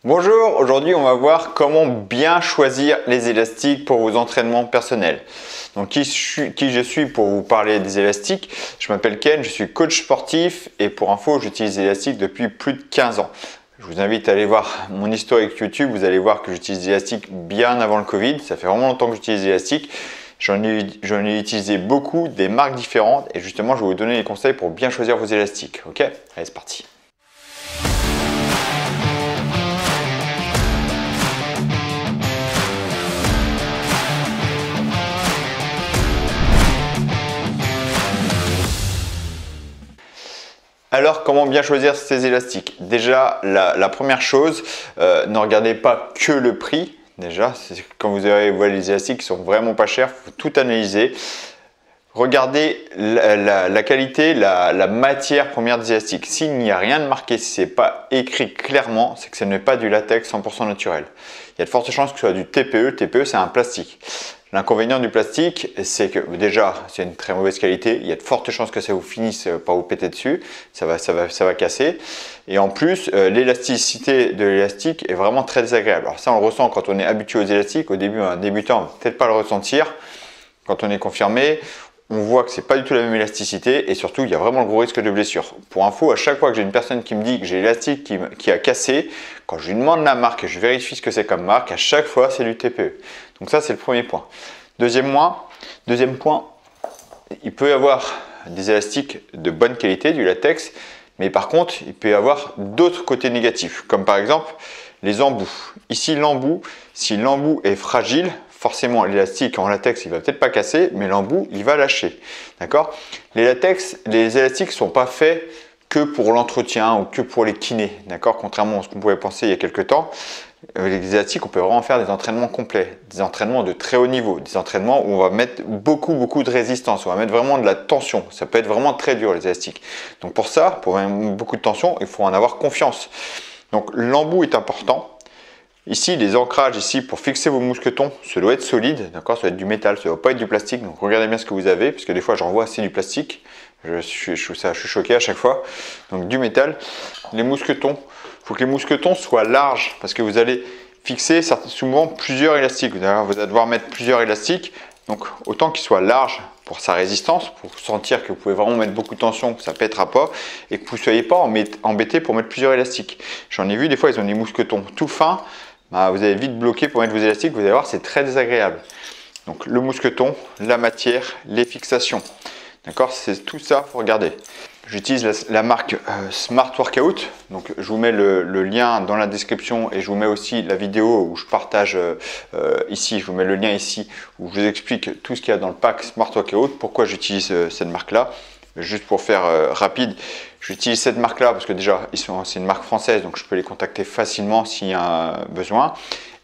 Bonjour, aujourd'hui on va voir comment bien choisir les élastiques pour vos entraînements personnels. Donc qui je suis pour vous parler des élastiques? Je m'appelle Ken, je suis coach sportif et pour info j'utilise des élastiques depuis plus de 15 ans. Je vous invite à aller voir mon historique YouTube, vous allez voir que j'utilise des élastiques bien avant le Covid. Ça fait vraiment longtemps que j'utilise des élastiques. J'en ai utilisé beaucoup, des marques différentes et justement je vais vous donner les conseils pour bien choisir vos élastiques. Ok? Allez, c'est parti. Alors, comment bien choisir ces élastiques? Déjà, la première chose, ne regardez pas que le prix. Déjà, quand vous voyez les élastiques qui sont vraiment pas chers, il faut tout analyser. Regardez la qualité, la matière première des élastiques. S'il n'y a rien de marqué, si ce n'est pas écrit clairement, c'est que ce n'est pas du latex 100% naturel. Il y a de fortes chances que ce soit du TPE. TPE, c'est un plastique. L'inconvénient du plastique, c'est que déjà, c'est une très mauvaise qualité. Il y a de fortes chances que ça vous finisse par vous péter dessus. Ça va casser. Et en plus, l'élasticité de l'élastique est vraiment très désagréable. Alors ça, on le ressent quand on est habitué aux élastiques. Au début, un débutant, on va peut-être pas le ressentir. Quand on est confirmé, on voit que c'est pas du tout la même élasticité et surtout, il y a vraiment le gros risque de blessure. Pour info, à chaque fois que j'ai une personne qui me dit que j'ai l'élastique qui a cassé, quand je lui demande la marque et je vérifie ce que c'est comme marque, à chaque fois, c'est du TPE. Donc ça, c'est le premier point. Deuxième point, il peut y avoir des élastiques de bonne qualité, du latex, mais par contre, il peut y avoir d'autres côtés négatifs, comme par exemple les embouts. Ici, l'embout, si l'embout est fragile, forcément l'élastique en latex, il va peut-être pas casser, mais l'embout, il va lâcher. D'accord? Les élastiques ne sont pas faits que pour l'entretien ou que pour les kinés. D'accord? Contrairement à ce qu'on pouvait penser il y a quelques temps. Les élastiques, on peut vraiment faire des entraînements complets, des entraînements de très haut niveau, des entraînements où on va mettre beaucoup de résistance, on va mettre vraiment de la tension. Ça peut être vraiment très dur les élastiques. Donc pour ça, pour mettre beaucoup de tension, il faut en avoir confiance. Donc l'embout est important. Ici, les ancrages ici pour fixer vos mousquetons, ça doit être solide, d'accord? Ça doit être du métal, ça ne doit pas être du plastique. Donc regardez bien ce que vous avez, parce que des fois j'en vois c'est du plastique. Je suis choqué à chaque fois. Donc du métal. Les mousquetons, il faut que les mousquetons soient larges parce que vous allez fixer souvent plusieurs élastiques. Vous allez devoir mettre plusieurs élastiques. Donc autant qu'ils soient larges pour sa résistance, pour sentir que vous pouvez vraiment mettre beaucoup de tension, que ça ne pètera pas et que vous ne soyez pas embêté pour mettre plusieurs élastiques. J'en ai vu des fois, ils ont des mousquetons tout fins. Bah, vous allez vite bloquer pour mettre vos élastiques. Vous allez voir, c'est très désagréable. Donc le mousqueton, la matière, les fixations. D'accord, c'est tout ça, il faut regarder. J'utilise la marque Smart Workout. Donc je vous mets le lien dans la description et je vous mets aussi la vidéo où je partage ici. Je vous mets le lien ici où je vous explique tout ce qu'il y a dans le pack Smart Workout. Pourquoi j'utilise cette marque-là. Juste pour faire rapide, j'utilise cette marque-là parce que déjà, c'est une marque française, donc je peux les contacter facilement s'il y a un besoin.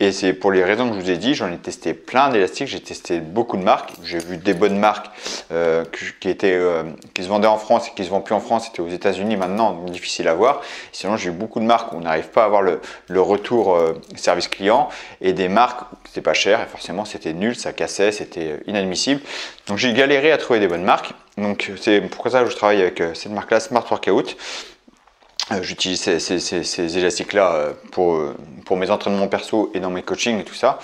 Et c'est pour les raisons que je vous ai dit, j'en ai testé plein d'élastiques, j'ai testé beaucoup de marques. J'ai vu des bonnes marques qui se vendaient en France et qui ne se vendent plus en France, c'était aux États-Unis maintenant, donc difficile à voir. Sinon, j'ai eu beaucoup de marques où on n'arrive pas à avoir le retour service client et des marques où c'était pas cher et forcément c'était nul, ça cassait, c'était inadmissible. Donc j'ai galéré à trouver des bonnes marques. Donc c'est pour ça que je travaille avec cette marque-là, Smart Workout. J'utilise ces élastiques-là pour mes entraînements perso et dans mes coachings et tout ça.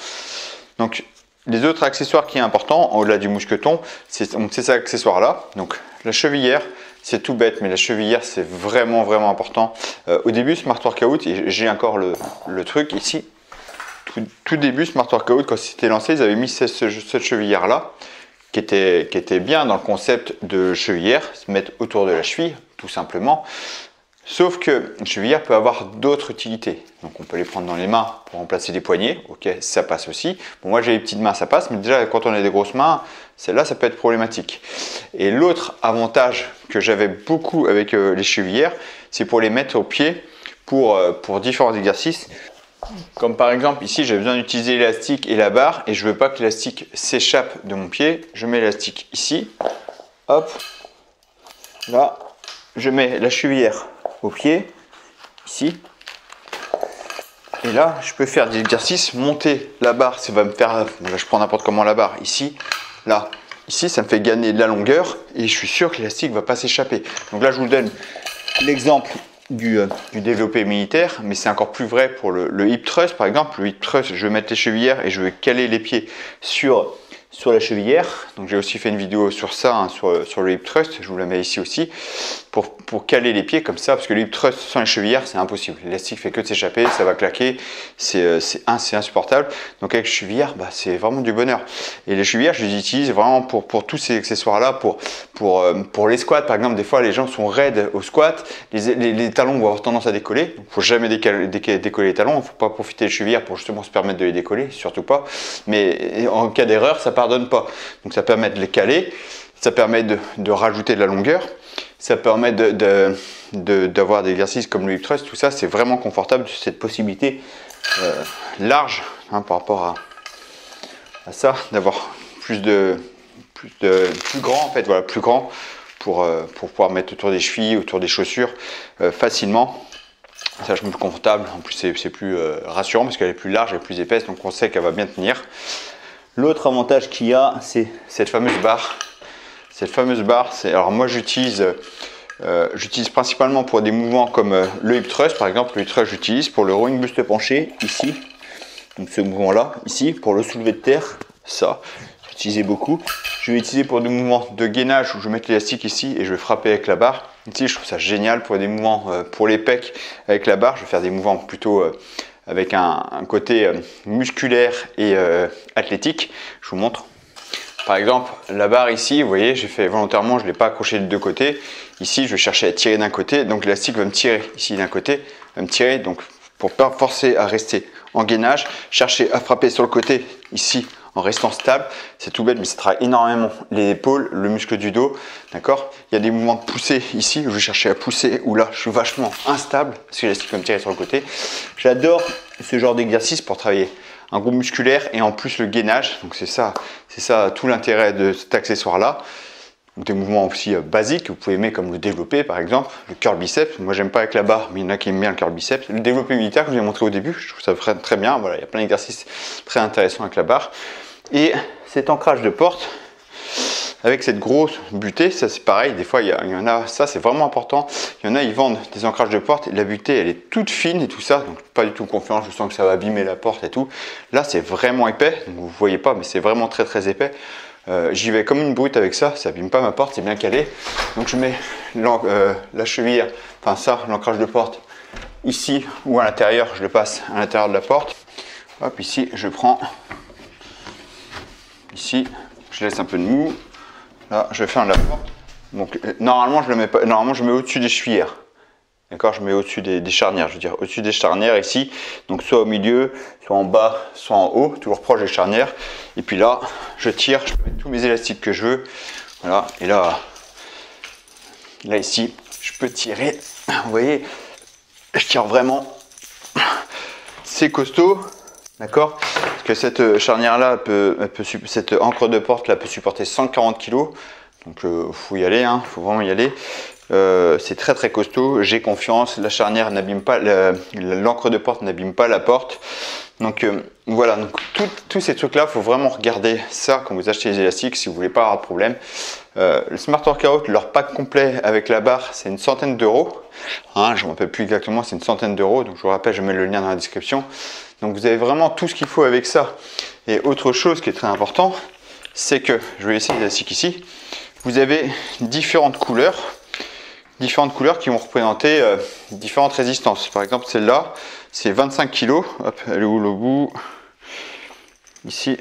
Donc, les autres accessoires qui sont importants, au-delà du mousqueton, c'est ces accessoires-là. Donc, la chevillère, c'est tout bête, mais la chevillère, c'est vraiment important. Au début, Smart Workout, et j'ai encore le truc ici, tout début, Smart Workout, quand c'était lancé, ils avaient mis cette chevillère-là, qui était bien dans le concept de chevillère, se mettre autour de la cheville, tout simplement. Sauf que une chevillère peut avoir d'autres utilités. Donc on peut les prendre dans les mains pour remplacer des poignets. Ok, ça passe aussi. Bon, moi j'ai les petites mains, ça passe. Mais déjà quand on a des grosses mains, celle-là, ça peut être problématique. Et l'autre avantage que j'avais beaucoup avec les chevillères, c'est pour les mettre au pied pour différents exercices. Comme par exemple ici, j'ai besoin d'utiliser l'élastique et la barre et je ne veux pas que l'élastique s'échappe de mon pied. Je mets l'élastique ici. Hop. Là, je mets la chevillère au pied, ici, et là je peux faire des exercices, monter la barre, ça va me faire, là je prends n'importe comment la barre, ici, là, ici ça me fait gagner de la longueur et je suis sûr que l'élastique ne va pas s'échapper. Donc là je vous donne l'exemple du développé militaire, mais c'est encore plus vrai pour le hip thrust par exemple. Le hip thrust, je vais mettre les chevillères et je vais caler les pieds sur la chevillère. Donc j'ai aussi fait une vidéo sur ça, hein, sur le hip thrust, je vous la mets ici aussi, pour caler les pieds comme ça, parce que le hip thrust sans les chevillères c'est impossible. L'élastique fait que de s'échapper, ça va claquer, c'est insupportable. Donc avec les chevillères, bah, c'est vraiment du bonheur. Et les chevillères, je les utilise vraiment pour tous ces accessoires là, pour les squats par exemple. Des fois les gens sont raides au squat, les talons vont avoir tendance à décoller. Il ne faut jamais décoller les talons, il ne faut pas profiter des chevillères pour justement se permettre de les décoller, surtout pas. Mais en cas d'erreur, ça pardonne pas. Donc ça permet de les caler, ça permet de rajouter de la longueur, ça permet d'avoir des exercices comme le hip thrust, tout ça, c'est vraiment confortable, cette possibilité large, hein, par rapport à ça, d'avoir plus grand en fait, voilà, plus grand pour pouvoir mettre autour des chevilles, autour des chaussures facilement. Ça, je me trouve confortable. En plus, c'est plus rassurant parce qu'elle est plus large et plus épaisse, donc on sait qu'elle va bien tenir. L'autre avantage qu'il y a, c'est cette fameuse barre. Cette fameuse barre, alors moi j'utilise principalement pour des mouvements comme le hip thrust par exemple. Le hip thrust, j'utilise pour le rowing buste penché ici, donc ce mouvement là ici, pour le soulevé de terre, ça j'utilisais beaucoup. Je vais utiliser pour des mouvements de gainage où je vais mettre l'élastique ici et je vais frapper avec la barre. Ici je trouve ça génial pour des mouvements pour les pecs avec la barre. Je vais faire des mouvements plutôt avec un côté musculaire et athlétique. Je vous montre. Par exemple, la barre ici, vous voyez, j'ai fait volontairement, je ne l'ai pas accroché de deux côtés. Ici, je vais chercher à tirer d'un côté, donc l'élastique va me tirer ici d'un côté, va me tirer, donc pour ne pas forcer à rester en gainage, chercher à frapper sur le côté ici en restant stable. C'est tout bête, mais ça travaille énormément les épaules, le muscle du dos, d'accord. Il y a des mouvements de poussée ici, où je vais chercher à pousser, où là, je suis vachement instable, parce que l'élastique va me tirer sur le côté. J'adore ce genre d'exercice pour travailler un groupe musculaire et en plus le gainage. Donc c'est ça tout l'intérêt de cet accessoire là. Des mouvements aussi basiques que vous pouvez aimer comme le développé par exemple, le curl biceps. Moi j'aime pas avec la barre, mais il y en a qui aiment bien le curl biceps. Le développé militaire que je vous ai montré au début, je trouve ça très bien. Voilà, il y a plein d'exercices très intéressants avec la barre. Et cet ancrage de porte avec cette grosse butée, ça c'est pareil, des fois il y en a, ça c'est vraiment important, il y en a, ils vendent des ancrages de porte et la butée elle est toute fine et tout ça, donc pas du tout confiance, je sens que ça va abîmer la porte et tout. Là c'est vraiment épais, donc vous voyez pas, mais c'est vraiment très épais. J'y vais comme une brute avec ça, ça abîme pas ma porte, c'est bien calé. Donc je mets la cheville, enfin ça, l'ancrage de porte ici ou à l'intérieur, je le passe à l'intérieur de la porte. Hop, ici je prends, ici je laisse un peu de mou. Là, je ferme la porte. Donc, normalement, je le mets pas. Normalement, je mets au-dessus des chevillères. D'accord, je mets au-dessus des charnières. Je veux dire, au-dessus des charnières ici. Donc, soit au milieu, soit en bas, soit en haut, toujours proche des charnières. Et puis là, je tire. Je peux mettre tous mes élastiques que je veux. Voilà. Et là ici, je peux tirer. Vous voyez, je tire vraiment. C'est costaud. D'accord, parce que cette charnière là cette encre de porte là peut supporter 140 kg, donc faut y aller, hein, faut vraiment y aller. C'est très costaud, j'ai confiance, la charnière n'abîme pas, l'encre de porte n'abîme pas la porte. Donc voilà, donc tous ces trucs là, faut vraiment regarder ça quand vous achetez les élastiques si vous voulez pas avoir de problème. Le Smart Workout, leur pack complet avec la barre, c'est une centaine d'euros. Hein, je ne me rappelle plus exactement, c'est une centaine d'euros, donc je vous rappelle, je mets le lien dans la description. Donc vous avez vraiment tout ce qu'il faut avec ça. Et autre chose qui est très important, c'est que, je vais essayer l'élastique ici, vous avez différentes couleurs qui vont représenter différentes résistances. Par exemple, celle-là, c'est 25 kg. Hop, elle est où le bout? Ici.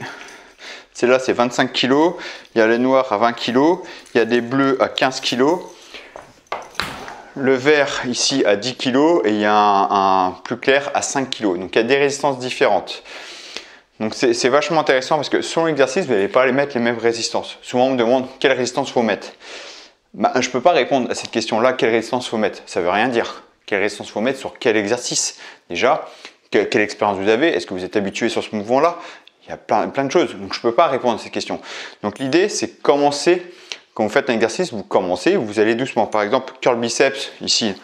Celle-là, c'est 25 kg. Il y a les noirs à 20 kg. Il y a des bleus à 15 kg. Le vert ici à 10 kg et il y a un plus clair à 5 kg. Donc il y a des résistances différentes. Donc c'est vachement intéressant parce que selon l'exercice, vous n'allez pas les mettre les mêmes résistances. Souvent on me demande quelle résistance faut mettre. Je ne peux pas répondre à cette question-là, quelle résistance faut mettre. Ça ne veut rien dire. Quelle résistance faut mettre sur quel exercice? Déjà, quelle expérience vous avez? Est-ce que vous êtes habitué sur ce mouvement-là? Il y a plein de choses. Donc je ne peux pas répondre à cette question. Donc l'idée, c'est commencer. Quand vous faites un exercice, vous commencez, vous allez doucement. Par exemple, curl biceps, ici,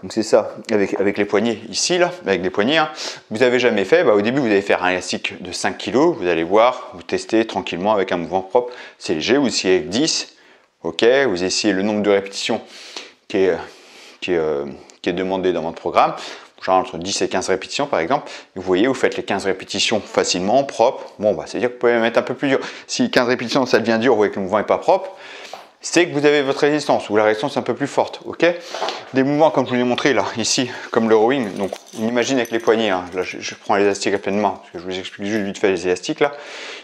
donc c'est ça, avec les poignets, ici, là, avec les poignets. Hein. Vous n'avez jamais fait, au début, vous allez faire un élastique de 5 kg, vous allez voir, vous testez tranquillement avec un mouvement propre, c'est léger, vous essayez avec 10, ok, vous essayez le nombre de répétitions qui est qui est demandé dans votre programme, genre entre 10 et 15 répétitions par exemple, et vous voyez, vous faites les 15 répétitions facilement, propre. Bon, bah, c'est-à-dire que vous pouvez mettre un peu plus dur. Si 15 répétitions, ça devient dur, vous voyez que le mouvement n'est pas propre, c'est que vous avez votre résistance, ou la résistance est un peu plus forte, ok? Des mouvements comme je vous l'ai montré là, ici, comme le rowing, donc on imagine avec les poignets, hein. Là je prends l'élastique à pleine main, parce que je vous explique juste vite fait les élastiques là,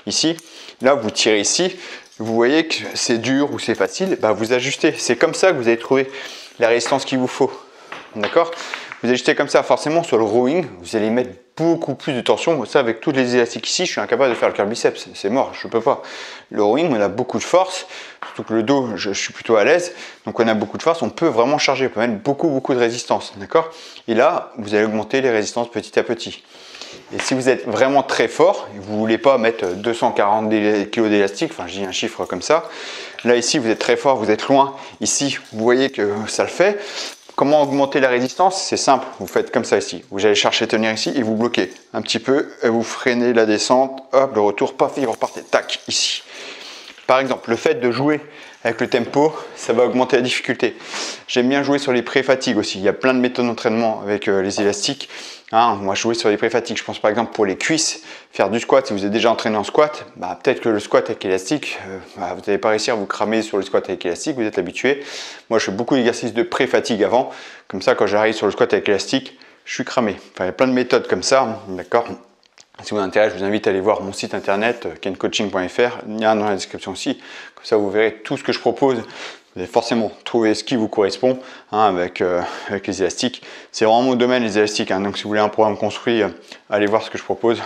ici, là vous tirez ici, vous voyez que c'est dur ou c'est facile, bah vous ajustez, c'est comme ça que vous allez trouver la résistance qu'il vous faut, d'accord? Vous ajustez comme ça, forcément sur le rowing, vous allez mettre beaucoup plus de tension. Ça, avec tous les élastiques ici, je suis incapable de faire le curl biceps, c'est mort, je ne peux pas. Le rowing, on a beaucoup de force, surtout que le dos, je suis plutôt à l'aise, donc on a beaucoup de force, on peut vraiment charger, on peut mettre beaucoup de résistance, d'accord? Et là, vous allez augmenter les résistances petit à petit. Et si vous êtes vraiment très fort, et vous ne voulez pas mettre 240 kg d'élastique, enfin je dis un chiffre comme ça, là ici vous êtes très fort, vous êtes loin, ici vous voyez que ça le fait. Comment augmenter la résistance? C'est simple, vous faites comme ça ici. Vous allez chercher à tenir ici et vous bloquez un petit peu et vous freinez la descente. Hop, le retour, paf, et vous repartez. Tac, ici. Par exemple, le fait de jouer avec le tempo, ça va augmenter la difficulté. J'aime bien jouer sur les pré-fatigues aussi. Il y a plein de méthodes d'entraînement avec les élastiques. Hein, moi, je jouais sur les pré-fatigues. Je pense par exemple pour les cuisses, faire du squat. Si vous êtes déjà entraîné en squat, bah, peut-être que le squat avec élastique, vous n'allez pas réussir à vous cramer sur le squat avec élastique. Vous êtes habitué. Moi, je fais beaucoup d'exercices de pré-fatigue avant. Comme ça, quand j'arrive sur le squat avec élastique, je suis cramé. Enfin, il y a plein de méthodes comme ça, d'accord? Si vous intéresse, je vous invite à aller voir mon site internet kencoaching.fr, il y a un dans la description aussi, comme ça vous verrez tout ce que je propose. Vous allez forcément trouver ce qui vous correspond hein, avec les élastiques. C'est vraiment mon domaine les élastiques, hein, donc si vous voulez un programme construit, allez voir ce que je propose.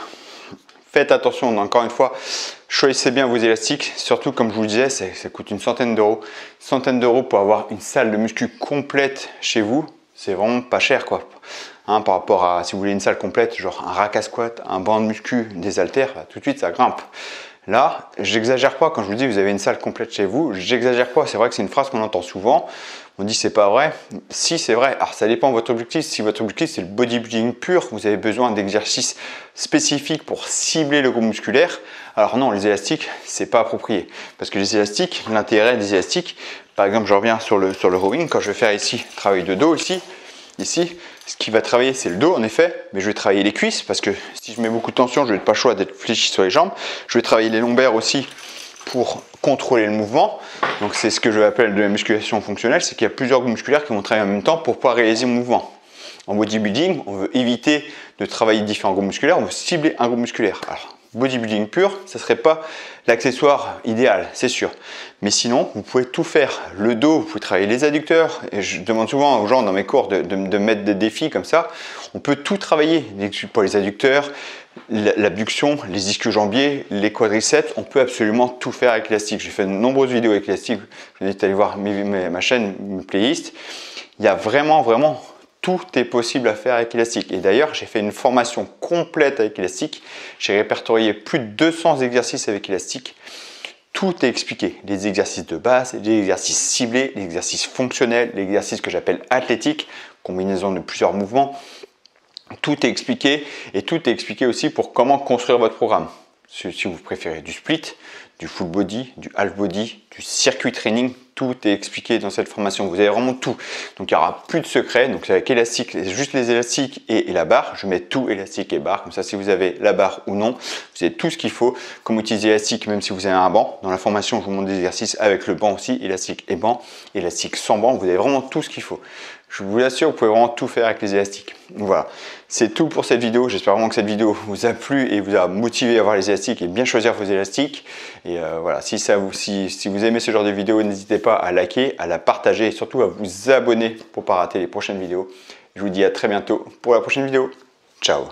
Faites attention, encore une fois, choisissez bien vos élastiques, surtout comme je vous le disais, ça coûte une centaine d'euros. Une centaine d'euros pour avoir une salle de muscu complète chez vous, c'est vraiment pas cher quoi. Hein, par rapport à si vous voulez une salle complète, genre un rack à squat, un banc de muscu, des haltères, bah, tout de suite ça grimpe. Là, j'exagère pas quand je vous dis vous avez une salle complète chez vous, j'exagère pas, c'est vrai que c'est une phrase qu'on entend souvent, on dit c'est pas vrai, si c'est vrai, alors ça dépend de votre objectif, si votre objectif c'est le bodybuilding pur, vous avez besoin d'exercices spécifiques pour cibler le groupe musculaire, alors non, les élastiques c'est pas approprié, parce que les élastiques, l'intérêt des élastiques, par exemple je reviens sur le rowing, quand je vais faire ici, travail de dos ici, ce qui va travailler, c'est le dos en effet, mais je vais travailler les cuisses parce que si je mets beaucoup de tension, je n'ai pas le choix d'être fléchi sur les jambes. Je vais travailler les lombaires aussi pour contrôler le mouvement. Donc c'est ce que je appelle de la musculation fonctionnelle, c'est qu'il y a plusieurs groupes musculaires qui vont travailler en même temps pour pouvoir réaliser mon mouvement. En bodybuilding, on veut éviter de travailler différents groupes musculaires, on veut cibler un groupe musculaire. Alors, bodybuilding pur, ça ne serait pas l'accessoire idéal, c'est sûr. Mais sinon, vous pouvez tout faire. Le dos, vous pouvez travailler les adducteurs. Et je demande souvent aux gens dans mes cours de mettre des défis comme ça. On peut tout travailler. Pour les adducteurs, l'abduction, les ischio-jambiers, les quadriceps. On peut absolument tout faire avec l'élastique. J'ai fait de nombreuses vidéos avec l'élastique. Je vous invite à aller voir ma chaîne, mes playlists. Il y a vraiment tout est possible à faire avec élastique. Et d'ailleurs, j'ai fait une formation complète avec élastique. J'ai répertorié plus de 200 exercices avec élastique. Tout est expliqué. Les exercices de base, les exercices ciblés, les exercices fonctionnels, les exercices que j'appelle athlétiques, combinaison de plusieurs mouvements. Tout est expliqué et tout est expliqué aussi pour comment construire votre programme. Si vous préférez du split, du full body, du half body, du circuit training, tout est expliqué dans cette formation. Vous avez vraiment tout. Donc il n'y aura plus de secret. Donc c'est avec élastique, juste les élastiques et la barre. Je mets tout élastique et barre. Comme ça, si vous avez la barre ou non, vous avez tout ce qu'il faut. Comment utiliser l'élastique, même si vous avez un banc. Dans la formation, je vous montre des exercices avec le banc aussi, élastique et banc, élastique sans banc. Vous avez vraiment tout ce qu'il faut. Je vous assure, vous pouvez vraiment tout faire avec les élastiques. Voilà, c'est tout pour cette vidéo. J'espère vraiment que cette vidéo vous a plu et vous a motivé à avoir les élastiques et bien choisir vos élastiques. Et voilà, si vous aimez ce genre de vidéo, n'hésitez pas à liker, à la partager et surtout à vous abonner pour ne pas rater les prochaines vidéos. Je vous dis à très bientôt pour la prochaine vidéo. Ciao!